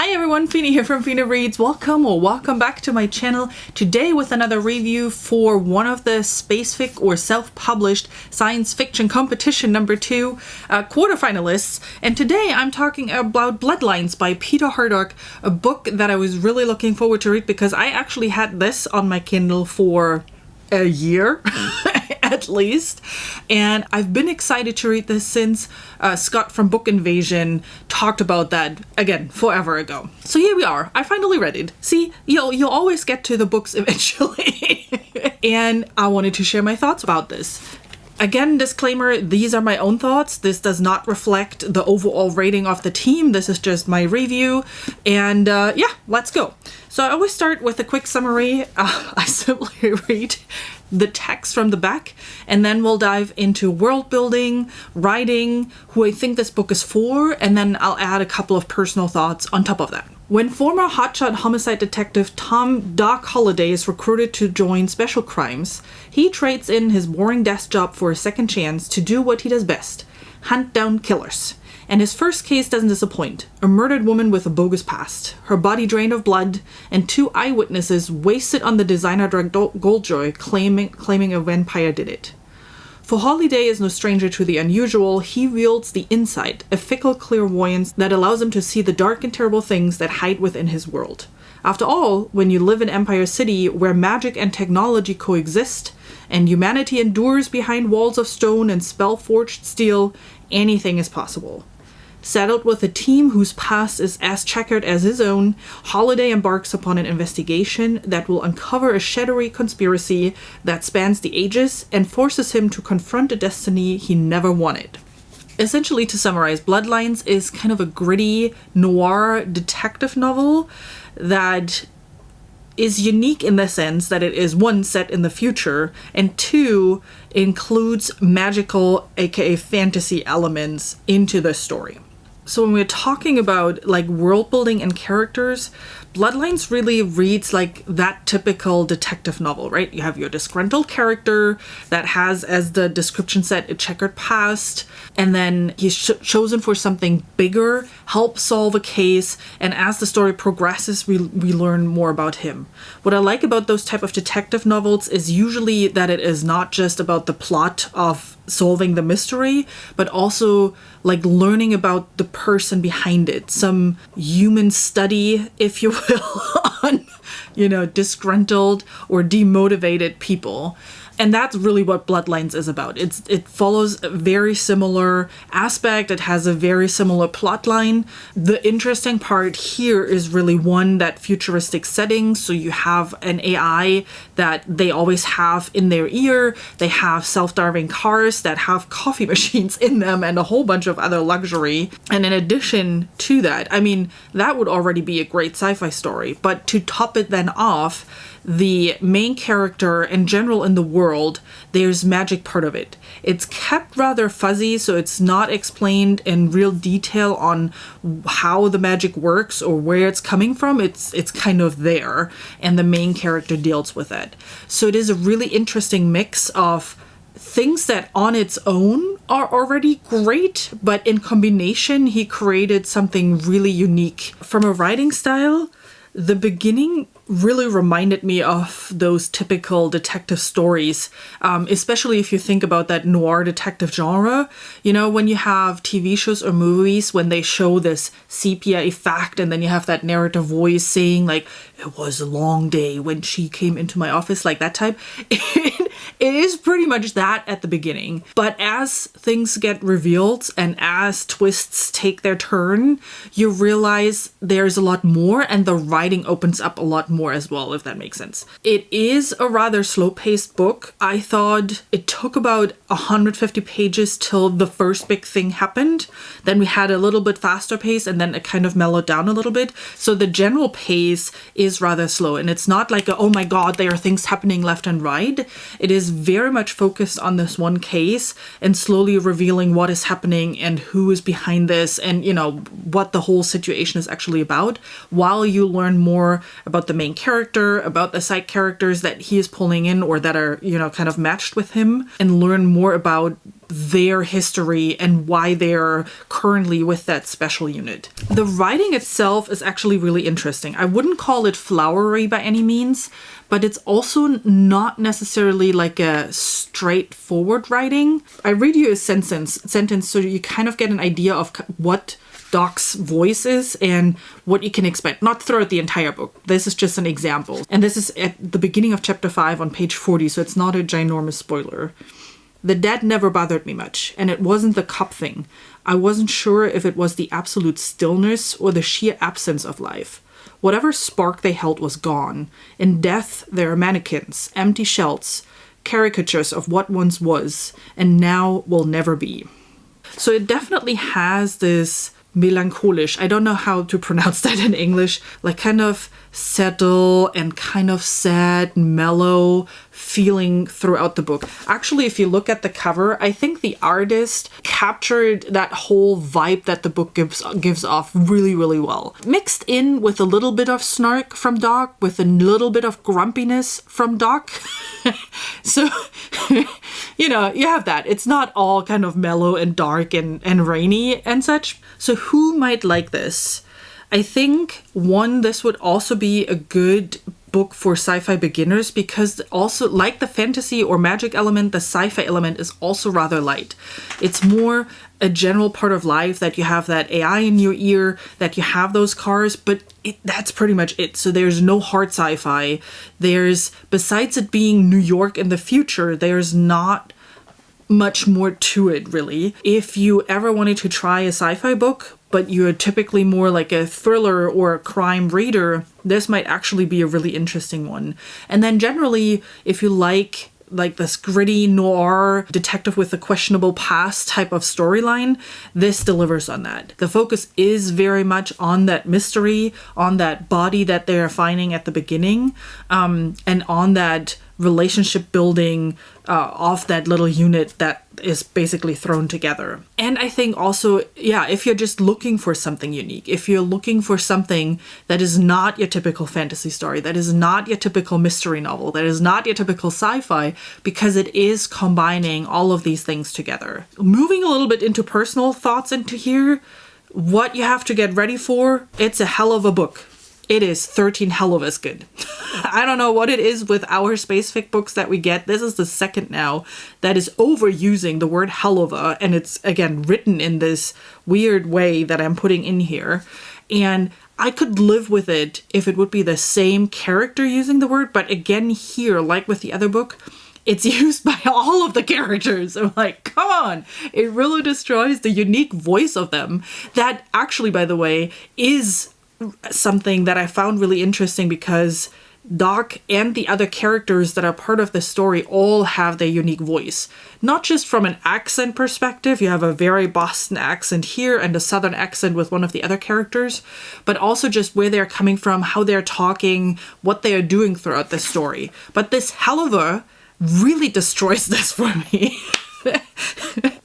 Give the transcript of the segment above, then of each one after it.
Hi everyone, Fina here from Fina Reads. Welcome back to my channel. Today with another review for one of the spacefic or self-published science fiction competition number 2 quarterfinalists. And today I'm talking about Bloodlines by Peter Hartog, a book that I was really looking forward to read because I actually had this on my Kindle for a year at least, and I've been excited to read this since Scott from Book Invasion talked about that again forever ago. So here we are. I finally read it. See, you'll always get to the books eventually. And I wanted to share my thoughts about this. Again, disclaimer, these are my own thoughts. This does not reflect the overall rating of the team. This is just my review. And yeah, let's go. So I always start with a quick summary. I simply read the text from the back, and then we'll dive into world building, writing, who I think this book is for, and then I'll add a couple of personal thoughts on top of that. When former hotshot homicide detective Tom Doc Holliday is recruited to join Special Crimes, he trades in his boring desk job for a second chance to do what he does best: hunt down killers. And his first case doesn't disappoint. A murdered woman with a bogus past, her body drained of blood, and 2 eyewitnesses wasted on the designer drug Goldjoy claiming a vampire did it. For Holiday is no stranger to the unusual. He wields the insight, a fickle clairvoyance that allows him to see the dark and terrible things that hide within his world. After all, when you live in Empire City, where magic and technology coexist, and humanity endures behind walls of stone and spell-forged steel, anything is possible. Saddled with a team whose past is as checkered as his own, Holiday embarks upon an investigation that will uncover a shadowy conspiracy that spans the ages and forces him to confront a destiny he never wanted. Essentially, to summarize, Bloodlines is kind of a gritty noir detective novel that is unique in the sense that it is, 1, set in the future, and 2, includes magical, aka fantasy elements into the story. So when we're talking about like world building and characters, Bloodlines really reads like that typical detective novel, right? You have your disgruntled character that has, as the description said, a checkered past, and then he's chosen for something bigger, help solve a case, and as the story progresses, we learn more about him. What I like about those type of detective novels is usually that it is not just about the plot of solving the mystery, but also like learning about the person behind it, some human study, if you will, on, disgruntled or demotivated people. And that's really what Bloodlines is about. It follows a very similar aspect. It has a very similar plot line. The interesting part here is really, 1, that futuristic setting. So you have an AI that they always have in their ear. They have self-driving cars that have coffee machines in them and a whole bunch of other luxury. And in addition to that, I mean, that would already be a great sci-fi story. But to top it then off, the main character in general in the world, there's magic part of it. It's kept rather fuzzy, so it's not explained in real detail on how the magic works or where it's coming from. It's kind of there, and the main character deals with it. So it is a really interesting mix of things that on its own are already great, but in combination, he created something really unique. From a writing style, the beginning really reminded me of those typical detective stories, especially if you think about that noir detective genre. When you have TV shows or movies, when they show this sepia effect and then you have that narrative voice saying like, it was a long day when she came into my office, like that type. It is pretty much that at the beginning. But as things get revealed and as twists take their turn, you realize there's a lot more, and the writing opens up a lot more as well, if that makes sense. It is a rather slow-paced book. I thought it took about 150 pages till the first big thing happened. Then we had a little bit faster pace, and then it kind of mellowed down a little bit. So the general pace is rather slow, and it's not like oh my god, there are things happening left and right. It is very much focused on this one case and slowly revealing what is happening and who is behind this, and what the whole situation is actually about, while you learn more about the main character, about the side characters that he is pulling in or that are kind of matched with him, and learn more about their history and why they're currently with that special unit. The writing itself is actually really interesting. I wouldn't call it flowery by any means, but it's also not necessarily like a straightforward writing. I read you a sentence so you kind of get an idea of what Doc's voice is and what you can expect, not throughout the entire book. This is just an example. And this is at the beginning of chapter 5 on page 40, so it's not a ginormous spoiler. The dead never bothered me much, and it wasn't the cup thing. I wasn't sure if it was the absolute stillness or the sheer absence of life. Whatever spark they held was gone. In death, there are mannequins, empty shells, caricatures of what once was, and now will never be. So it definitely has this melancholisch, I don't know how to pronounce that in English, like kind of subtle and kind of sad, mellow feeling throughout the book. Actually, if you look at the cover, I think the artist captured that whole vibe that the book gives off really, really well. Mixed in with a little bit of snark from Doc, with a little bit of grumpiness from Doc. So, you know, you have that. It's not all kind of mellow and dark and rainy and such. So who might like this? I think, one, this would also be a good book for sci-fi beginners because also, like the fantasy or magic element, the sci-fi element is also rather light. It's more a general part of life that you have that AI in your ear, that you have those cars, but that's pretty much it. So there's no hard sci-fi. Besides it being New York in the future, there's not much more to it, really. If you ever wanted to try a sci-fi book, but you're typically more like a thriller or a crime reader, this might actually be a really interesting one. And then generally, if you like this gritty noir detective with a questionable past type of storyline, this delivers on that. The focus is very much on that mystery, on that body that they're finding at the beginning, and on that relationship building of that little unit that is basically thrown together. And I think also, yeah, if you're just looking for something unique, if you're looking for something that is not your typical fantasy story, that is not your typical mystery novel, that is not your typical sci-fi, because it is combining all of these things together. Moving a little bit into personal thoughts into here, what you have to get ready for, it's a hell of a book. It is 13 hell of us good. I don't know what it is with our space fic books that we get. This is the second now that is overusing the word hell of a, and it's, again, written in this weird way that I'm putting in here. And I could live with it if it would be the same character using the word, but again here, like with the other book, it's used by all of the characters. I'm like, come on. It really destroys the unique voice of them. That actually, by the way, is something that I found really interesting because Doc and the other characters that are part of the story all have their unique voice. Not just from an accent perspective, you have a very Boston accent here and a Southern accent with one of the other characters, but also just where they're coming from, how they're talking, what they are doing throughout the story. But this Helliver really destroys this for me.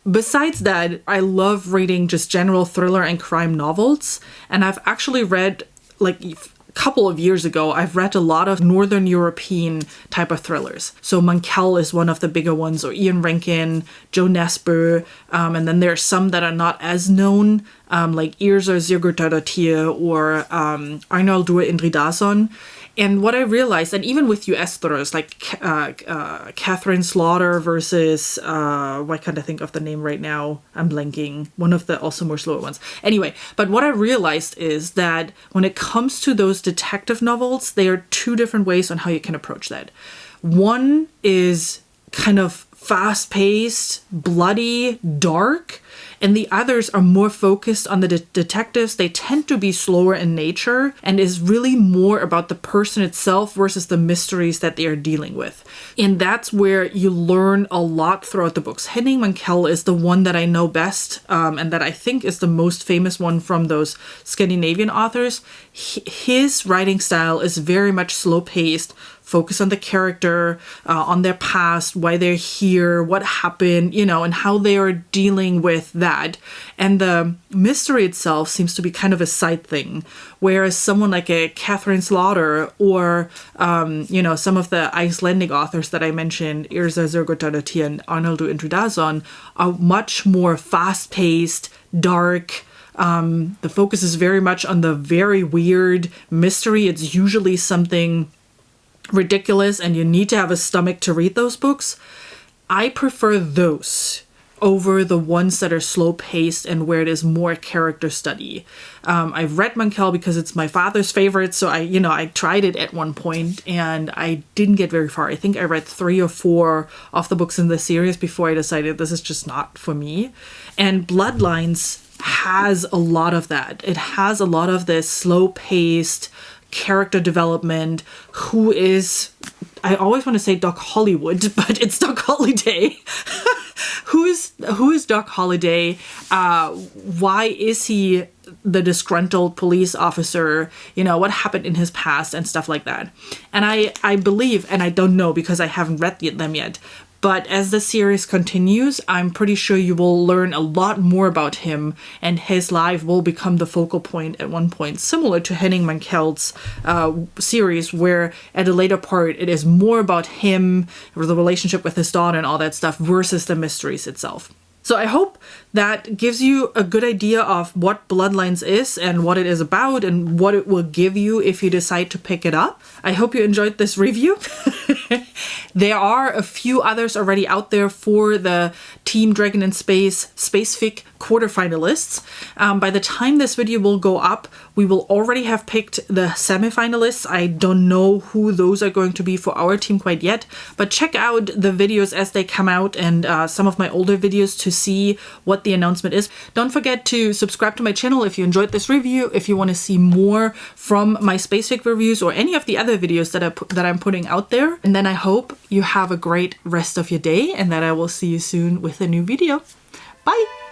Besides that, I love reading just general thriller and crime novels, and I've actually read, like a couple of years ago, I've read a lot of Northern European type of thrillers. So Mankell is one of the bigger ones, or Ian Rankin, Joe Nesbø, and then there are some that are not as known, like Yrsa Sigurðardóttir or Arnaldur Indridason. And what I realized, and even with US thrillers like Catherine Slaughter versus, why can't I think of the name right now? I'm blanking. One of the also more slower ones. Anyway, but what I realized is that when it comes to those detective novels, there are two different ways on how you can approach that. One is kind of fast-paced, bloody, dark, and the others are more focused on the detectives. They tend to be slower in nature and is really more about the person itself versus the mysteries that they are dealing with. And that's where you learn a lot throughout the books. Henning Mankell is the one that I know best, and that I think is the most famous one from those Scandinavian authors. His writing style is very much slow-paced, focus on the character, on their past, why they're here, here, what happened, you know, and how they are dealing with that. And the mystery itself seems to be kind of a side thing, whereas someone like a Catherine Slaughter or, you know, some of the Icelandic authors that I mentioned, Yrsa Sigurðardóttir and Arnaldur Indridason, are much more fast-paced, dark. The focus is very much on the very weird mystery. It's usually something ridiculous and you need to have a stomach to read those books. I prefer those over the ones that are slow-paced and where it is more character study. I've read Mankell because it's my father's favorite, so I tried it at one point and I didn't get very far. I think I read 3 or 4 of the books in the series before I decided this is just not for me. And Bloodlines has a lot of that. It has a lot of this slow-paced character development. Who is, I always want to say Doc Hollywood, but it's Doc Holliday. Who is Doc Holliday? Why is he the disgruntled police officer? You know, what happened in his past and stuff like that. And I believe, and I don't know because I haven't read them yet, but as the series continues, I'm pretty sure you will learn a lot more about him, and his life will become the focal point at one point, similar to Henning Mankell's series, where at a later part it is more about him, or the relationship with his daughter and all that stuff, versus the mysteries itself. So I hope that gives you a good idea of what Bloodlines is and what it is about and what it will give you if you decide to pick it up. I hope you enjoyed this review. There are a few others already out there for the Team Dragon in Space SPSFC quarterfinalists. By the time this video will go up, we will already have picked the semifinalists. I don't know who those are going to be for our team quite yet, but check out the videos as they come out and some of my older videos to see what the announcement is. Don't forget to subscribe to my channel if you enjoyed this review, if you want to see more from my SPSFC reviews or any of the other videos that I'm putting out there. And then I hope you have a great rest of your day and that I will see you soon with a new video. Bye!